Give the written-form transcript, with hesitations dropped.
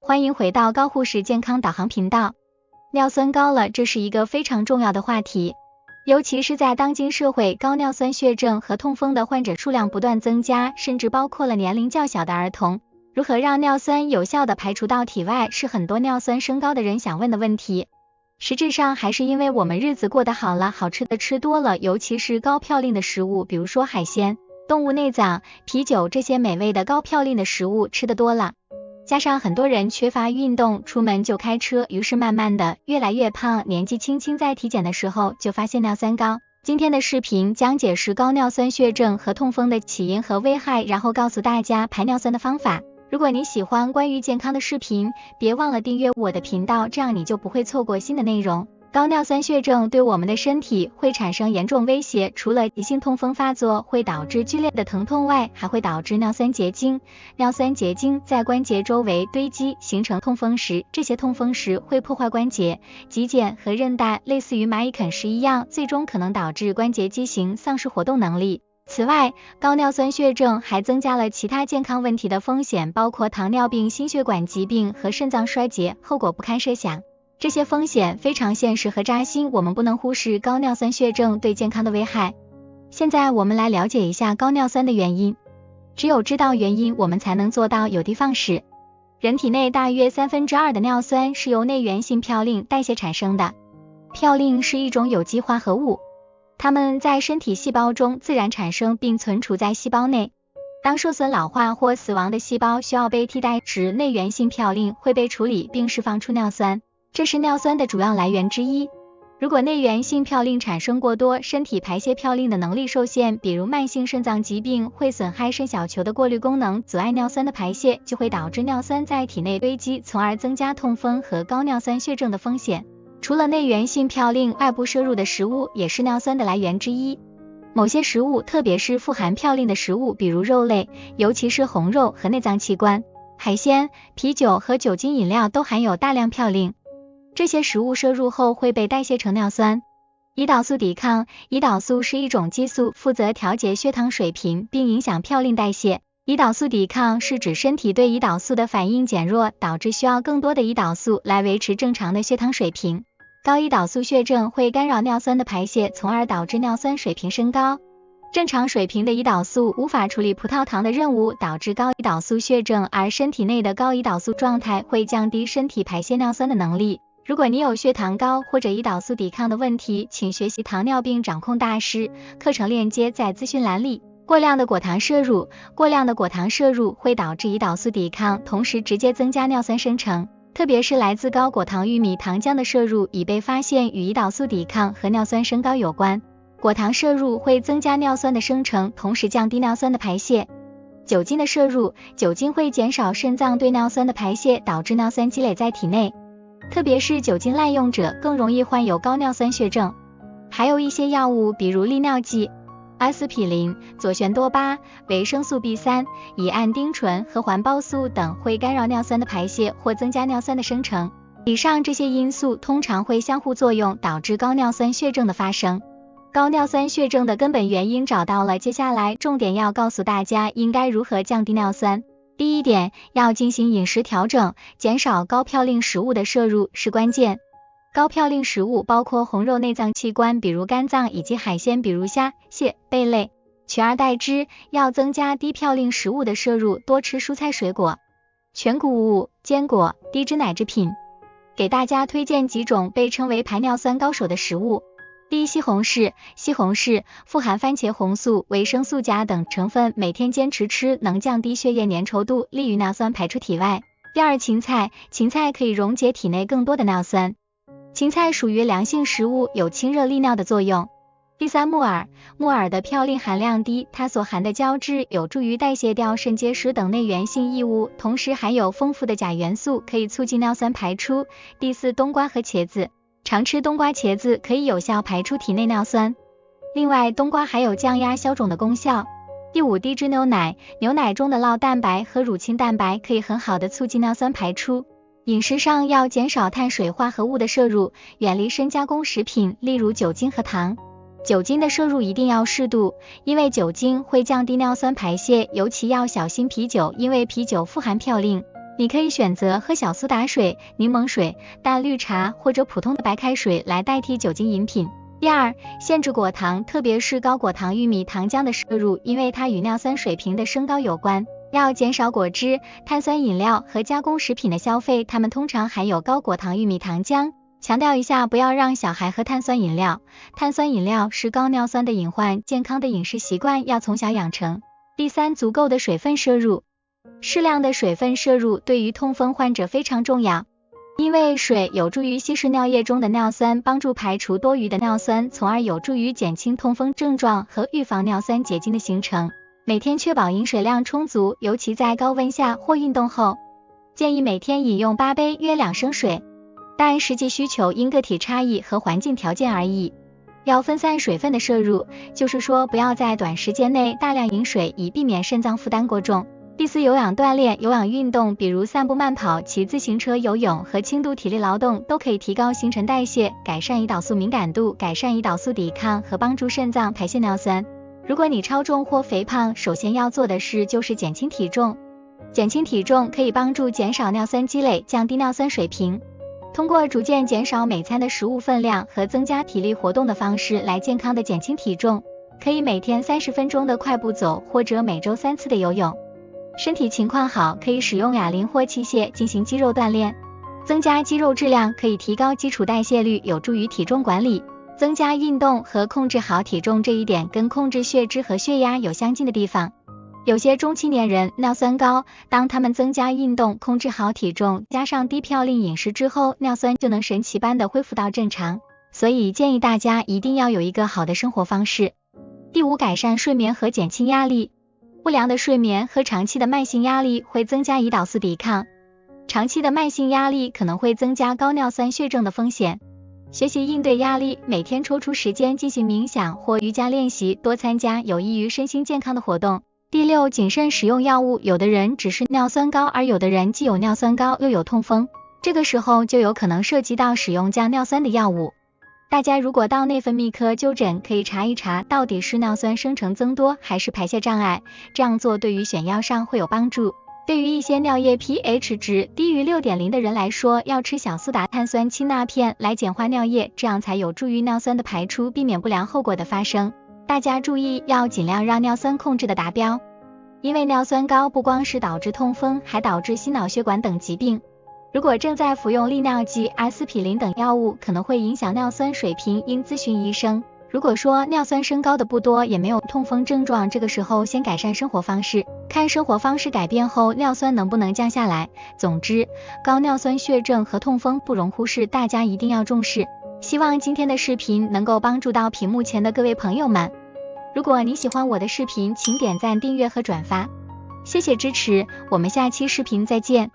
欢迎回到高护士健康导航频道。尿酸高了，这是一个非常重要的话题，尤其是在当今社会，高尿酸血症和痛风的患者数量不断增加，甚至包括了年龄较小的儿童。如何让尿酸有效地排除到体外，是很多尿酸升高的人想问的问题。实质上还是因为我们日子过得好了，好吃的吃多了，尤其是高嘌呤的食物，比如说海鲜、动物内脏、啤酒这些美味的高嘌呤的食物吃得多了。加上很多人缺乏运动，出门就开车，于是慢慢的越来越胖，年纪轻轻在体检的时候就发现尿酸高。今天的视频将解释高尿酸血症和痛风的起因和危害，然后告诉大家排尿酸的方法。如果你喜欢关于健康的视频，别忘了订阅我的频道，这样你就不会错过新的内容。高尿酸血症对我们的身体会产生严重威胁，除了急性痛风发作会导致剧烈的疼痛外，还会导致尿酸结晶。尿酸结晶在关节周围堆积，形成痛风石，这些痛风石会破坏关节、肌腱和韧带，类似于蚂蚁啃食一样，最终可能导致关节畸形，丧失活动能力。此外，高尿酸血症还增加了其他健康问题的风险，包括糖尿病、心血管疾病和肾脏衰竭，后果不堪设想。这些风险非常现实和扎心，我们不能忽视高尿酸血症对健康的危害。现在我们来了解一下高尿酸的原因。只有知道原因，我们才能做到有的放矢。人体内大约2/3的尿酸是由内源性嘌呤代谢产生的。嘌呤是一种有机化合物，它们在身体细胞中自然产生并存储在细胞内。当受损老化或死亡的细胞需要被替代时，内源性嘌呤会被处理并释放出尿酸，这是尿酸的主要来源之一。如果内源性嘌呤产生过多，身体排泄嘌呤的能力受限，比如慢性肾脏疾病会损害肾小球的过滤功能，阻碍尿酸的排泄，就会导致尿酸在体内堆积，从而增加痛风和高尿酸血症的风险。除了内源性嘌呤，外部摄入的食物也是尿酸的来源之一。某些食物，特别是富含嘌呤的食物，比如肉类，尤其是红肉和内脏器官、海鲜、啤酒和酒精饮料都含有大量嘌呤。这些食物摄入后会被代谢成尿酸。胰岛素抵抗，胰岛素是一种激素，负责调节血糖水平并影响嘌呤代谢。胰岛素抵抗是指身体对胰岛素的反应减弱，导致需要更多的胰岛素来维持正常的血糖水平。高胰岛素血症会干扰尿酸的排泄，从而导致尿酸水平升高。正常水平的胰岛素无法处理葡萄糖的任务，导致高胰岛素血症，而身体内的高胰岛素状态会降低身体排泄尿酸的能力。如果你有血糖高或者胰岛素抵抗的问题，请学习糖尿病掌控大师课程链接在资讯栏里。过量的果糖摄入会导致胰岛素抵抗，同时直接增加尿酸生成，特别是来自高果糖玉米糖浆的摄入已被发现与胰岛素抵抗和尿酸升高有关。果糖摄入会增加尿酸的生成，同时降低尿酸的排泄。酒精的摄入，酒精会减少肾脏对尿酸的排泄，导致尿酸积累在体内。特别是酒精滥用者更容易患有高尿酸血症。还有一些药物，比如利尿剂、阿司匹林、左旋多巴、维生素 B3、乙胺丁醇和环孢素等，会干扰尿酸的排泄或增加尿酸的生成。以上这些因素通常会相互作用，导致高尿酸血症的发生。高尿酸血症的根本原因找到了，接下来重点要告诉大家应该如何降低尿酸。第一点，要进行饮食调整，减少高嘌呤食物的摄入是关键。高嘌呤食物包括红肉内脏器官，比如肝脏，以及海鲜，比如虾、蟹、贝类。取而代之，要增加低嘌呤食物的摄入，多吃蔬菜水果、全谷物、坚果、低脂奶制品。给大家推荐几种被称为排尿酸高手的食物。第一，西红柿。西红柿富含番茄红素、维生素钾等成分，每天坚持吃能降低血液粘稠度，利于尿酸排出体外。第二，芹菜。芹菜可以溶解体内更多的尿酸。芹菜属于凉性食物，有清热利尿的作用。第三，木耳。木耳的嘌呤含量低，它所含的胶质有助于代谢掉肾结石等内源性异物，同时含有丰富的钾元素，可以促进尿酸排出。第四，冬瓜和茄子。常吃冬瓜茄子可以有效排出体内尿酸。另外，冬瓜还有降压消肿的功效。第五，低脂牛奶。牛奶中的酪蛋白和乳清蛋白可以很好的促进尿酸排出。饮食上要减少碳水化合物的摄入，远离深加工食品，例如酒精和糖。酒精的摄入一定要适度，因为酒精会降低尿酸排泄，尤其要小心啤酒，因为啤酒富含嘌呤。你可以选择喝小苏打水、柠檬水、淡绿茶或者普通的白开水来代替酒精饮品。第二，限制果糖，特别是高果糖玉米糖浆的摄入，因为它与尿酸水平的升高有关。要减少果汁、碳酸饮料和加工食品的消费，它们通常含有高果糖玉米糖浆。强调一下，不要让小孩喝碳酸饮料，碳酸饮料是高尿酸的隐患，健康的饮食习惯要从小养成。第三，足够的水分摄入。适量的水分摄入对于痛风患者非常重要，因为水有助于稀释尿液中的尿酸，帮助排除多余的尿酸，从而有助于减轻痛风症状和预防尿酸结晶的形成。每天确保饮水量充足，尤其在高温下或运动后，建议每天饮用8杯约2升水，但实际需求因个体差异和环境条件而异。要分散水分的摄入，就是说不要在短时间内大量饮水，以避免肾脏负担过重。第四，有氧锻炼，有氧运动，比如散步、慢跑、骑自行车、游泳和轻度体力劳动，都可以提高新陈代谢，改善胰岛素敏感度，改善胰岛素抵抗和帮助肾脏排泄尿酸。如果你超重或肥胖，首先要做的事就是减轻体重。减轻体重可以帮助减少尿酸积累，降低尿酸水平。通过逐渐减少每餐的食物分量和增加体力活动的方式来健康的减轻体重，可以每天30分钟的快步走，或者每周3次的游泳。身体情况好，可以使用哑铃或器械进行肌肉锻炼，增加肌肉质量可以提高基础代谢率，有助于体重管理。增加运动和控制好体重这一点跟控制血脂和血压有相近的地方。有些中青年人尿酸高，当他们增加运动，控制好体重，加上低嘌呤饮食之后，尿酸就能神奇般的恢复到正常。所以建议大家一定要有一个好的生活方式。第五，改善睡眠和减轻压力。不良的睡眠和长期的慢性压力会增加胰岛素抵抗，长期的慢性压力可能会增加高尿酸血症的风险。学习应对压力，每天抽出时间进行冥想或瑜伽练习，多参加有益于身心健康的活动。第六，谨慎使用药物，有的人只是尿酸高，而有的人既有尿酸高又有痛风，这个时候就有可能涉及到使用降尿酸的药物。大家如果到内分泌科就诊，可以查一查到底是尿酸生成增多还是排泄障碍，这样做对于选药上会有帮助。对于一些尿液 pH 值低于 6.0 的人来说，要吃小苏打碳酸氢钠片来简化尿液，这样才有助于尿酸的排出，避免不良后果的发生。大家注意要尽量让尿酸控制的达标，因为尿酸高不光是导致痛风，还导致心脑血管等疾病。如果正在服用利尿剂、阿司匹林等药物，可能会影响尿酸水平，应咨询医生。如果说尿酸升高的不多，也没有痛风症状，这个时候先改善生活方式，看生活方式改变后尿酸能不能降下来。总之，高尿酸血症和痛风不容忽视，大家一定要重视。希望今天的视频能够帮助到屏幕前的各位朋友们。如果你喜欢我的视频，请点赞、订阅和转发，谢谢支持，我们下期视频再见。